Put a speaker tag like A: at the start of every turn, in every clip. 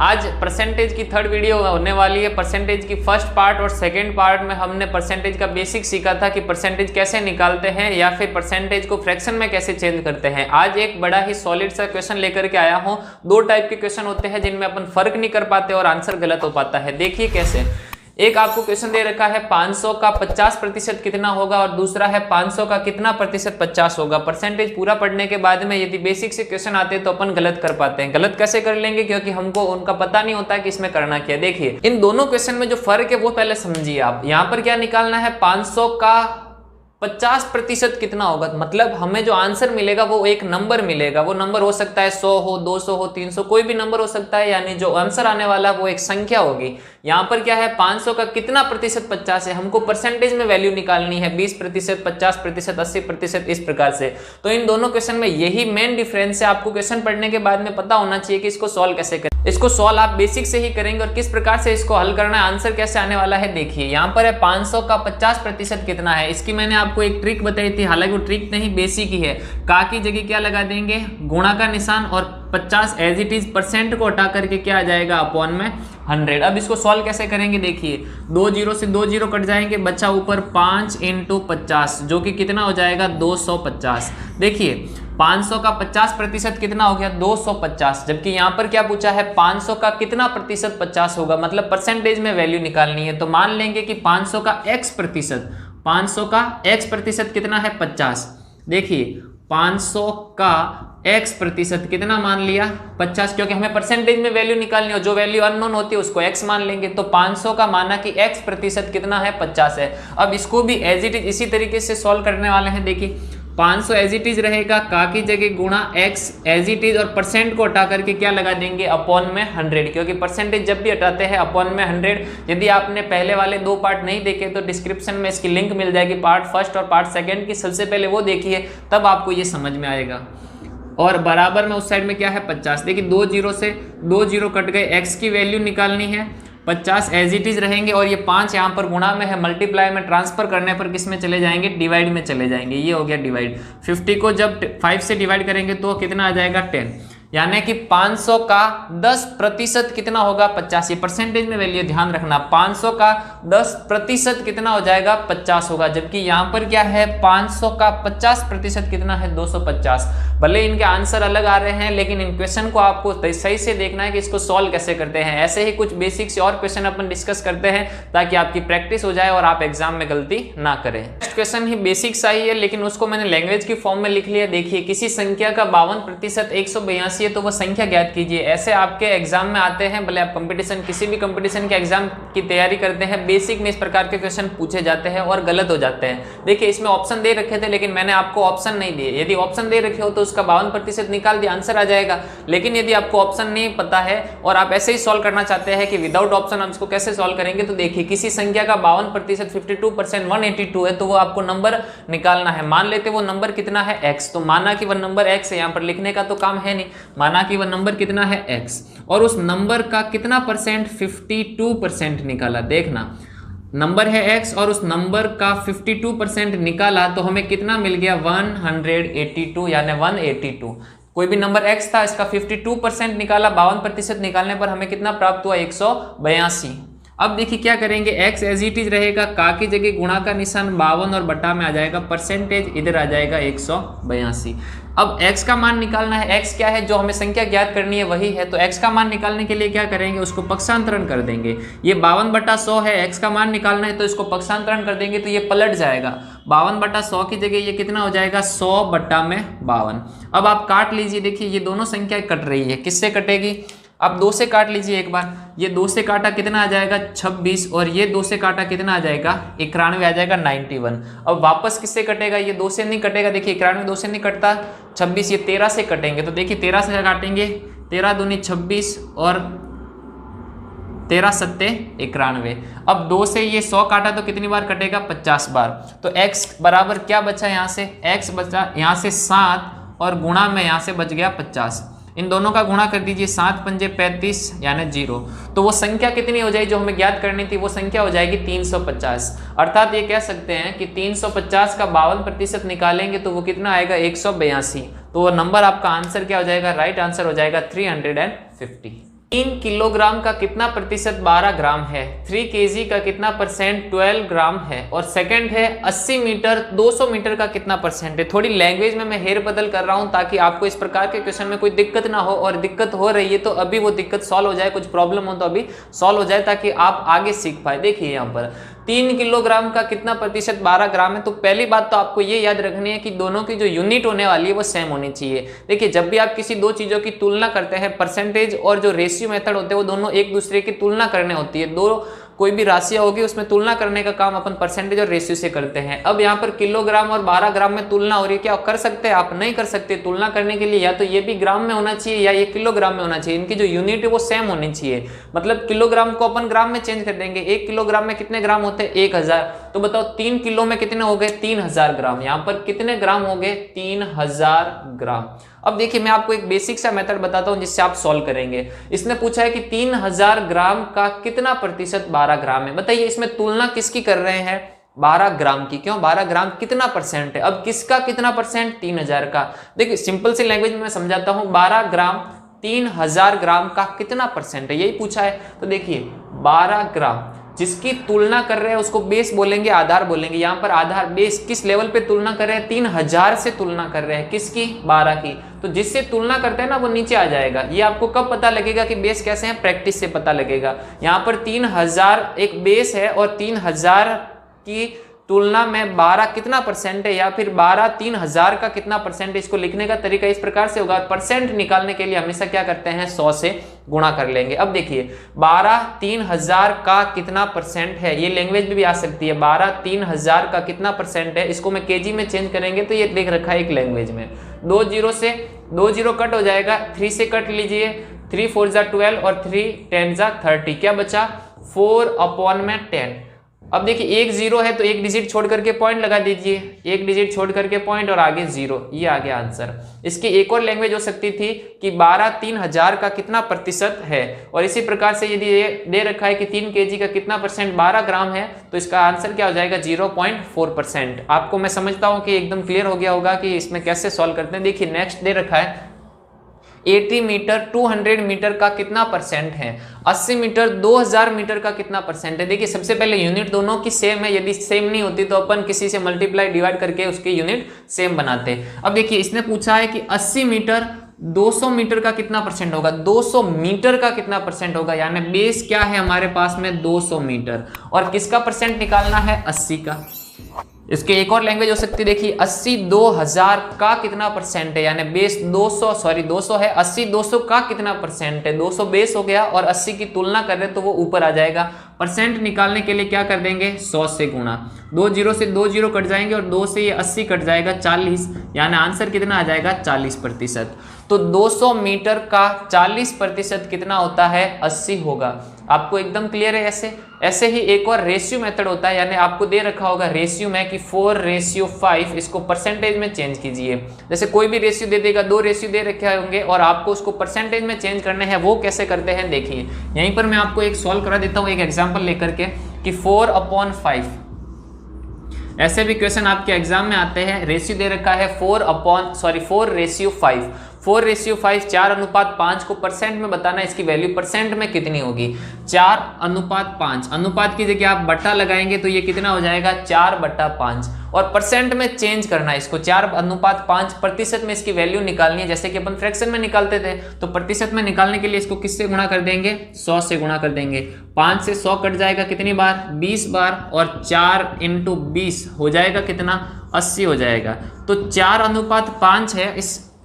A: आज परसेंटेज की third video होने वाली है। परसेंटेज की फर्स्ट पार्ट और सेकंड पार्ट में हमने परसेंटेज का बेसिक सीखा था कि परसेंटेज कैसे निकालते हैं या फिर परसेंटेज को फ्रैक्शन में कैसे चेंज करते हैं। आज एक बड़ा ही सॉलिड सा क्वेश्चन लेकर के आया हूं। दो टाइप के क्वेश्चन होते हैं जिनमें अपन फर्क नहीं कर पाते और आंसर गलत हो पाता है। देखिए कैसे। एक आपको क्वेश्चन दे रखा है 500 का 50% कितना होगा और दूसरा है 500 का कितना प्रतिशत 50 होगा। परसेंटेज पूरा पढ़ने के बाद में यदि बेसिक से क्वेश्चन आते हैं तो अपन गलत कर पाते हैं। गलत कैसे कर लेंगे, क्योंकि हमको उनका पता नहीं होता है कि इसमें करना क्या। देखिए इन दोनों क्वेश्चन में जो फर्क है वो पहले समझिए आप। यहाँ पर क्या निकालना है, 500 का 50% कितना होगा, मतलब हमें जो आंसर मिलेगा वो एक नंबर मिलेगा। वो नंबर हो सकता है 100 हो, 200 हो, 300, कोई भी नंबर हो सकता है। यानी जो आंसर आने वाला वो एक संख्या होगी। यहाँ पर क्या है, 500 का कितना प्रतिशत 50 है, हमको परसेंटेज में वैल्यू निकालनी है। 20%, 50%, 80%, इस प्रकार से। तो इन दोनों क्वेश्चन में यही मेन डिफरेंस है। आपको क्वेश्चन पढ़ने के बाद में पता होना चाहिए कि इसको सॉल्व कैसे करें। इसको सॉल्व आप बेसिक से ही करेंगे और किस प्रकार से इसको हल करना है, आंसर कैसे आने वाला है। देखिए यहाँ पर है 500 का 50% कितना है। इसकी मैंने आपको एक ट्रिक बताई थी, हालांकि वो ट्रिक नहीं बेसिक ही है। का की जगह क्या लगा देंगे, गुणा का निशान, और 50 एज इट इज परसेंट को हटा करके क्या आ जाएगा, अपॉन में 100। अब इसको सॉल्व कैसे करेंगे, देखिए 2 0 से 2 0 कट जाएंगे, बचा ऊपर 5 × 50 जो कि कितना हो जाएगा 250। देखिए 500 का 50% कितना हो गया 250, जबकि यहाँ पर क्या पूछा है 500 का कितना प्रतिशत 50 होगा, मतलब परसेंटेज में वैल्यू निकालनी है। तो मान लेंगे कि 500 का x प्रतिशत, 500 का x प्रतिशत कितना है 50। देखिए 500 का x प्रतिशत कितना मान लिया 50, क्योंकि हमें परसेंटेज में वैल्यू निकालनी है। जो वैल्यू अननोन होती है उसको x मान लेंगे। तो 500 का माना कि x प्रतिशत कितना है 50 है। अब इसको भी एज इट इज इसी तरीके से सॉल्व करने वाले हैं। देखिए 500 एज इट इज रहेगा, का की जगह गुणा x एज इट इज, और परसेंट को हटा करके क्या लगा देंगे, अपॉन में 100, क्योंकि परसेंटेज जब भी हटाते हैं अपॉन में 100। यदि आपने पहले वाले दो पार्ट नहीं देखे तो डिस्क्रिप्शन में इसकी लिंक मिल जाएगी, पार्ट फर्स्ट और पार्ट सेकंड की। सबसे पहले वो देखिए, तब आपको ये समझ में आएगा। और बराबर में उस साइड में क्या है 50। देखिए 2 0 से 2 0 कट गए, x की वैल्यू निकालनी है, 50 एज इट इज रहेंगे, और ये 5 यहाँ पर गुणा में है, मल्टीप्लाई में ट्रांसफर करने पर किस में चले जाएंगे, डिवाइड में चले जाएंगे। ये हो गया डिवाइड। 50 को जब 5 से डिवाइड करेंगे तो कितना आ जाएगा 10, यानी कि 500 का 10% कितना होगा 50। ये परसेंटेज में वैल्यू ध्यान रखना, 500 का 10% कितना हो जाएगा 50 होगा, जबकि यहाँ पर क्या है 500 का 50% कितना है 250। भले इनके आंसर अलग आ रहे हैं, लेकिन इन क्वेश्चन को आपको सही से देखना है कि इसको सॉल्व कैसे करते हैं। ऐसे ही कुछ बेसिक से और क्वेश्चन अपन डिस्कस करते हैं ताकि आपकी प्रैक्टिस हो जाए और आप एग्जाम में गलती ना करें। नेक्स्ट क्वेश्चन ही बेसिक सा ही है, लेकिन उसको मैंने लैंग्वेज की फॉर्म में लिख लिया। देखिए किसी संख्या का 52% 182 है, तो वो संख्या ज्ञात कीजिए। ऐसे आपके एग्जाम में आते हैं, भले आप कंपटीशन किसी भी कंपटीशन के एग्जाम की तैयारी करते हैं, बेसिक में इस प्रकार के क्वेश्चन पूछे जाते हैं और गलत हो जाते हैं। देखिए इसमें ऑप्शन दे रखे थे, लेकिन मैंने आपको ऑप्शन नहीं दिए। यदि ऑप्शन दे रखे हो तो उसका 52% निकाल दिया, आंसर आ जाएगा। लेकिन यदि आपको ऑप्शन नहीं पता है और आप ऐसे ही सॉल्व करना चाहते हैं कि विदाउट ऑप्शन हम इसको कैसे सॉल्व करेंगे, तो देखिए किसी संख्या का 52%, 52%, 182 है, तो वो आपको नंबर निकालना है। मान लेते वो नंबर कितना है x, तो माना कि वह नंबर x है, यहाँ पर लिखने का तो काम है नहीं, माना कि वह नंबर कितना है x, और उस नंबर का कितना परसेंट 52% निकाला। देखना नंबर है x और उस नंबर का 52% निकाला, तो हमें कितना मिल गया 182, यानी 182। कोई भी नंबर x था, इसका 52% निकाला, 52% निकालने पर हमें कितना प्राप्त हुआ 182। अब देखिए क्या करेंगे, x एज इट इज रहेगा, का की जगह गुणा का निशान 52 और बटा में आ जाएगा परसेंटेज, इधर आ जाएगा 182। अब x का मान निकालना है। x क्या है, जो हमें संख्या ज्ञात करनी है वही है। तो x का मान निकालने के लिए क्या करेंगे, उसको पक्षांतरण कर देंगे। ये 52/100 है, x का मान निकालना है तो इसको पक्षांतरण कर देंगे तो ये पलट जाएगा। 52/100 की जगह ये कितना हो जाएगा 100/52। अब आप काट लीजिए। देखिए ये दोनों संख्या कट रही है, किससे कटेगी, अब 2 से काट लीजिए एक बार। ये 2 से काटा कितना आ जाएगा 26, और ये 2 से काटा कितना आ जाएगा 91 आ जाएगा 91। अब वापस किससे कटेगा, ये 2 से नहीं कटेगा। देखिए 91 2 से नहीं कटता, 26 ये 13 से कटेंगे। तो देखिए 13 से काटेंगे, 13 दूनी 26 और 13 सत्ते 91। अब 2 से ये 100 काटा तो कितनी बार कटेगा 50 बार। तो x बराबर क्या बचा यहाँ से, x बचा यहाँ से 7 और गुणा में यहाँ से बच गया 50। इन दोनों का गुणा कर दीजिए, 7 पंजे 35 यानी 0। तो वो संख्या कितनी हो जाएगी जो हमें ज्ञात करनी थी, वो संख्या हो जाएगी 350। अर्थात ये कह सकते हैं कि 350 का 52% निकालेंगे तो वो कितना आएगा 182। तो वो नंबर आपका आंसर क्या हो जाएगा, राइट आंसर हो जाएगा 350। 3 किलोग्राम का कितना प्रतिशत 12 ग्राम है, 3 केजी का कितना परसेंट 12 ग्राम है, और सेकंड है 80 मीटर 200 मीटर का कितना परसेंट है। थोड़ी लैंग्वेज में मैं हेर बदल कर रहा हूं ताकि आपको इस प्रकार के क्वेश्चन में कोई दिक्कत ना हो, और दिक्कत हो रही है तो अभी वो दिक्कत सॉल्व हो जाए, कुछ प्रॉब्लम हो तो अभी सॉल्व हो जाए ताकि आप आगे सीख पाए। देखिए यहाँ पर 3 किलोग्राम का कितना प्रतिशत 12 ग्राम है, तो पहली बात तो आपको ये याद रखनी है कि दोनों की जो यूनिट होने वाली है वो सेम होनी चाहिए। देखिए जब भी आप किसी दो चीजों की तुलना करते हैं, परसेंटेज और जो रेशियो मेथड होते हैं वो दोनों एक दूसरे की तुलना करने होती है। दो कोई भी राशियां होगी उसमें तुलना करने का काम अपन परसेंटेज और रेशियो से करते हैं। अब यहाँ पर किलोग्राम और 12 ग्राम में तुलना हो रही है, क्या कर सकते हैं? आप नहीं कर सकते। तुलना करने के लिए या तो ये भी ग्राम में होना चाहिए या ये किलोग्राम में होना चाहिए। इनकी जो यूनिट है वो सेम होनी चाहिए। मतलब किलोग्राम को अपन ग्राम में चेंज कर देंगे। 1 किलोग्राम में कितने ग्राम होते हैं? 1000। तो बताओ 3 किलो में कितने हो गए? 3000 ग्राम। यहाँ पर कितने ग्राम हो गए? 3000 ग्राम। अब देखिए मैं आपको एक बेसिक सा मेथड बताता हूं जिससे आप सॉल्व करेंगे। इसने पूछा है कि 3000 ग्राम का कितना प्रतिशत 12 ग्राम है। बताइए इसमें तुलना किसकी कर रहे हैं? 12 ग्राम की। क्यों? 12 ग्राम कितना परसेंट है? अब किसका कितना परसेंट? 3000 का। देखिए सिंपल सी लैंग्वेज में मैं समझाता हूं। 12 ग्राम 3000 ग्राम का कितना परसेंट है, यही पूछा है। तो देखिए 12 ग्राम जिसकी तुलना कर रहे हैं उसको बेस बोलेंगे, आधार बोलेंगे। यहाँ पर आधार बेस किस लेवल पे तुलना कर रहे हैं? 3000 से तुलना कर रहे हैं। किसकी? 12 की। तो जिससे तुलना करते हैं ना वो नीचे आ जाएगा। ये आपको कब पता लगेगा कि बेस कैसे है? प्रैक्टिस से पता लगेगा। यहाँ पर 3000 एक बेस है और 3000 की तुलना में 12 कितना परसेंट है, या फिर 12 3000 का कितना परसेंट है। इसको लिखने का तरीका इस प्रकार से होगा। परसेंट निकालने के लिए हमेशा क्या करते हैं? 100 से गुणा कर लेंगे। अब देखिए 12 3000 का कितना परसेंट है, ये लैंग्वेज भी आ सकती है। 12 3000 का कितना परसेंट है, इसको मैं केजी में चेंज करेंगे तो ये लिख रखा है एक लैंग्वेज में। 2 जीरो से 2 जीरो कट हो जाएगा, 3 से कट लीजिए, 3 4 जा 12 और 3 10 जा 30। क्या बचा? 4/10। अब देखिए 1 जीरो है तो एक डिजिट छोड़ करके पॉइंट लगा दीजिए, एक डिजिट छोड़ करके पॉइंट और आगे 0। ये आ गया आंसर। इसकी एक और लैंग्वेज हो सकती थी कि 12 3000 का कितना प्रतिशत है। और इसी प्रकार से यदि ये दे रखा है कि 3 केजी का कितना परसेंट 12 ग्राम है तो इसका आंसर क्या हो जाएगा? 0.4%। आपको मैं समझता हूं कि एकदम क्लियर हो गया होगा कि इसमें कैसे सॉल्व करते हैं। देखिए नेक्स्ट दे रखा है 80 मीटर 200 मीटर का कितना परसेंट है, 80 मीटर 2000 मीटर का कितना परसेंट है। देखिए सबसे पहले यूनिट दोनों की सेम है। यदि सेम नहीं होती तो अपन किसी से मल्टीप्लाई डिवाइड करके उसकी यूनिट सेम बनाते। अब देखिए इसने पूछा है कि 80 मीटर 200 मीटर का कितना परसेंट होगा, 200 मीटर का कितना परसेंट होगा। यानी बेस क्या है हमारे पास में? 200 मीटर। और किसका परसेंट निकालना है? 80 का। इसके एक और लैंग्वेज हो सकती है। देखिए 80 2000 का कितना परसेंट है, यानी बेस 200 है। 80 200 का कितना परसेंट है? 200 बेस हो गया और 80 की तुलना कर रहे तो वो ऊपर आ जाएगा। परसेंट निकालने के लिए क्या कर देंगे? 100 से गुणा। 2 जीरो से 2 जीरो कट जाएंगे और 2 से ये 80 कट जाएगा 40। यानी आंसर कितना आ जाएगा? 40%। तो 200 मीटर का 40% कितना होता है? 80 होगा। आपको एकदम क्लियर है? ऐसे ही एक और रेशियो मेथड होता है। यानी आपको दे रखा होगा रेशियो में कि 4:5, इसको परसेंटेज में चेंज कीजिए। जैसे कोई भी रेशियो दे देगा, 2 रेशियो दे रखे होंगे और आपको उसको परसेंटेज में चेंज करने हैं। वो कैसे करते हैं देखिए। यहीं पर मैं आपको एक सॉल्व करा देता हूँ एक एग्जाम्पल लेकर के कि 4/5। ऐसे भी क्वेश्चन आपके एग्जाम में आते हैं। रेशियो दे रखा है 4:5। 4:5 4:5 को परसेंट में बताना, इसकी वैल्यू परसेंट में कितनी होगी? 4:5। अनुपात की जगह आप बट्टा लगाएंगे तो ये कितना हो जाएगा? 4/5। और परसेंट में चेंज करना है इसको। 4:5 प्रतिशत में इसकी वैल्यू निकालनी है। जैसे कि अपन फ्रैक्शन में निकालते थे तो प्रतिशत में निकालने के लिए इसको किससे गुणा कर देंगे? 100 से गुणा कर देंगे। 5 से 100 कट जाएगा कितनी बार? 20 बार। और 4 × 20 हो जाएगा कितना? 80 हो जाएगा। तो 4:5 है।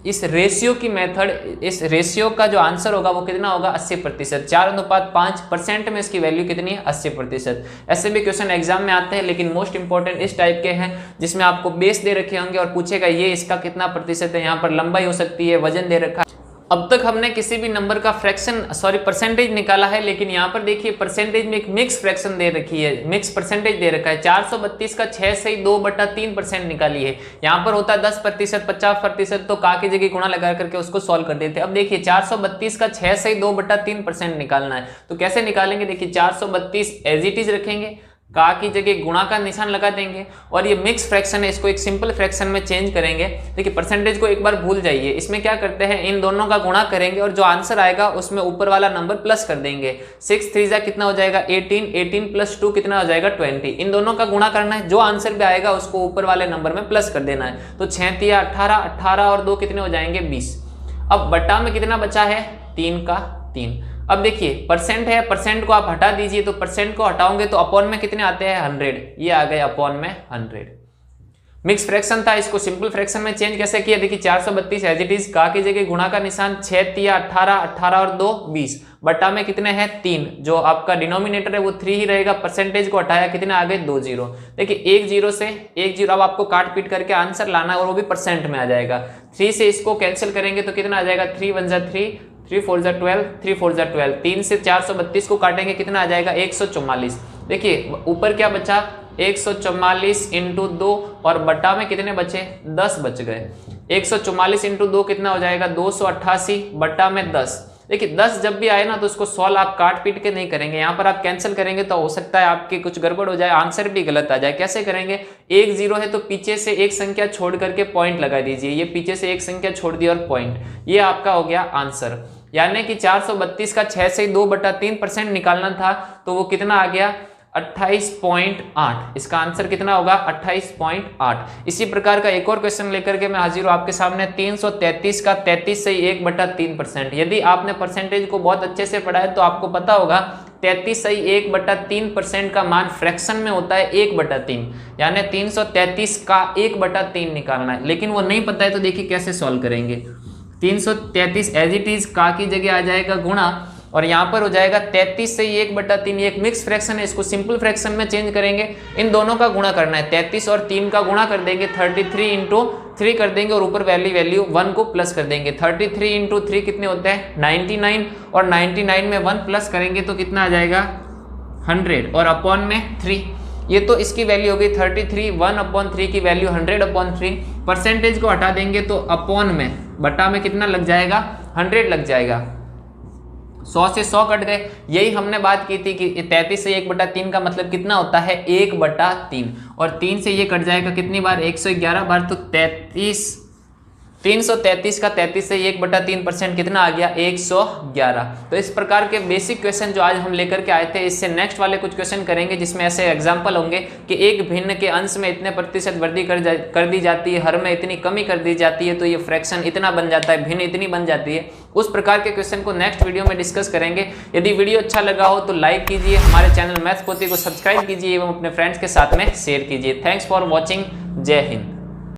A: इस रेशियो की मेथड, इस रेशियो का जो आंसर होगा वो कितना होगा? 80%। 4:5 परसेंट में इसकी वैल्यू कितनी है? 80%। ऐसे भी क्वेश्चन एग्जाम में आते हैं, लेकिन मोस्ट इंपॉर्टेंट इस टाइप के हैं जिसमें आपको बेस दे रखे होंगे और पूछेगा ये इसका कितना प्रतिशत है। यहाँ पर लंबाई हो सकती है, वजन दे रखा है। अब तक हमने किसी भी नंबर का परसेंटेज निकाला है, लेकिन यहाँ पर देखिए परसेंटेज में एक मिक्स फ्रैक्शन दे रखी है, मिक्स परसेंटेज दे रखा है। 432 का 6 से 2/3% निकाली है। यहाँ पर होता है 10%, 50%, तो का की जगह गुणा लगा करके उसको सॉल्व कर देते। अब देखिए 432 का 6 से 2/3% निकालना है, तो कैसे निकालेंगे? देखिए 432 एज इट इज रखेंगे, का की जगह गुणा का निशान लगा देंगे और ये मिक्स फ्रैक्शन है, इसको एक सिंपल फ्रैक्शन में चेंज करेंगे। देखिए परसेंटेज को एक बार भूल जाइए, इसमें क्या करते हैं, इन दोनों का गुणा करेंगे और जो आंसर आएगा उसमें ऊपर वाला नंबर प्लस कर देंगे। 6 3 जा कितना हो जाएगा 18, 18 + 2 कितना हो जाएगा 20। इन दोनों का गुणा करना है, जो आंसर भी आएगा उसको ऊपर वाले नंबर में प्लस कर देना है। तो 6 3 18, 18 और 2 कितने हो जाएंगे 20। अब बट्टा में कितना बचा है 3 का 3। अब देखिए परसेंट है, परसेंट को आप हटा दीजिए, तो परसेंट को हटाओगे तो अपॉन में कितने आते हैं 100, ये आ गए अपॉन में 100। मिक्स फ्रैक्शन था, इसको सिंपल फ्रैक्शन में चेंज कैसे किया, देखिए 432 एज इट इज, का की जगह गुणा का निशान, 6 3 18, 18 और 2 20, बट्टा में कितने हैं 3, जो आपका डिनोमिनेटर है वो 3 ही रहेगा, परसेंटेज को हटाया कितने आ गए 2 0। देखिए 1 0 से 1 0, अब आपको काट पीट करके आंसर लाना है और वो भी परसेंट में आ जाएगा। 3 से इसको कैंसिल करेंगे तो कितना आ जाएगा 3 1 जा 3, 3 4 जा 12, 3 4 जा 12, 3 से 432 को काटेंगे कितना आ जाएगा 144। देखिए ऊपर क्या बचा 144 × 2 और बट्टा में कितने बचे 10 बच गए। 144 × 2 कितना हो जाएगा 288, बट्टा में 10। देखिए 10 जब भी आए ना तो उसको सॉल्व आप काट पीट के नहीं करेंगे, यहाँ पर आप कैंसिल करेंगे तो हो सकता है आपके कुछ गड़बड़ हो जाए, आंसर भी गलत आ जाए। कैसे करेंगे, 1 0 है तो पीछे से एक संख्या छोड़ करके पॉइंट लगा दीजिए, ये पीछे से एक संख्या छोड़ दी और पॉइंट, ये आपका हो गया आंसर। यानी कि 432 का 6 से 2/3% निकालना था तो वो कितना आ गया 28.8। इसका आंसर कितना होगा 28.8। इसी प्रकार का एक और क्वेश्चन लेकर के मैं हाजिर हूं आपके सामने। 333 का 33 से 1/3%। यदि आपने परसेंटेज को बहुत अच्छे से पढ़ा है तो आपको पता होगा 33 से 1/3% का मान फ्रैक्शन में होता है 1/3, यानी 333 का 1/3 निकालना है, लेकिन वो नहीं पता है तो देखिए कैसे सॉल्व करेंगे। 333 एज इट इज, का की जगह आ जाएगा गुणा और यहाँ पर हो जाएगा 33 से 1/3, एक मिक्स फ्रैक्शन है, इसको सिंपल फ्रैक्शन में चेंज करेंगे। इन दोनों का गुणा करना है, 33 और 3 का गुणा कर देंगे, 33 × 3 कर देंगे और ऊपर वैल्यू 1 को प्लस कर देंगे। 33 × 3 कितने होते हैं 99 और 99 में 1 प्लस करेंगे तो कितना आ जाएगा 100 और अपॉन में 3। ये तो इसकी वैल्यू हो गई 33, 1/3 की वैल्यू 100/3। परसेंटेज को हटा देंगे तो अपॉन में बटा में कितना लग जाएगा 100 लग जाएगा। 100 से 100 कट गए। यही हमने बात की थी कि 33 से 1/3 का मतलब कितना होता है 1/3 और 3 से ये कट जाएगा कितनी बार 111 बार, तो 333 का 33 से 1/3% कितना आ गया 111। तो इस प्रकार के बेसिक क्वेश्चन जो आज हम लेकर के आए थे, इससे नेक्स्ट वाले कुछ क्वेश्चन करेंगे जिसमें ऐसे एग्जांपल होंगे कि एक भिन्न के अंश में इतने प्रतिशत वृद्धि कर दी जाती है, हर में इतनी कमी कर दी जाती है, तो ये फ्रैक्शन इतना बन जाता है, भिन्न इतनी बन जाती है। उस प्रकार के क्वेश्चन को नेक्स्ट वीडियो में डिस्कस करेंगे। यदि वीडियो अच्छा लगा हो तो लाइक कीजिए, हमारे चैनल मैथ्स पोथी को सब्सक्राइब कीजिए एवं अपने फ्रेंड्स के साथ में शेयर कीजिए। Thanks for watching. जय हिंद।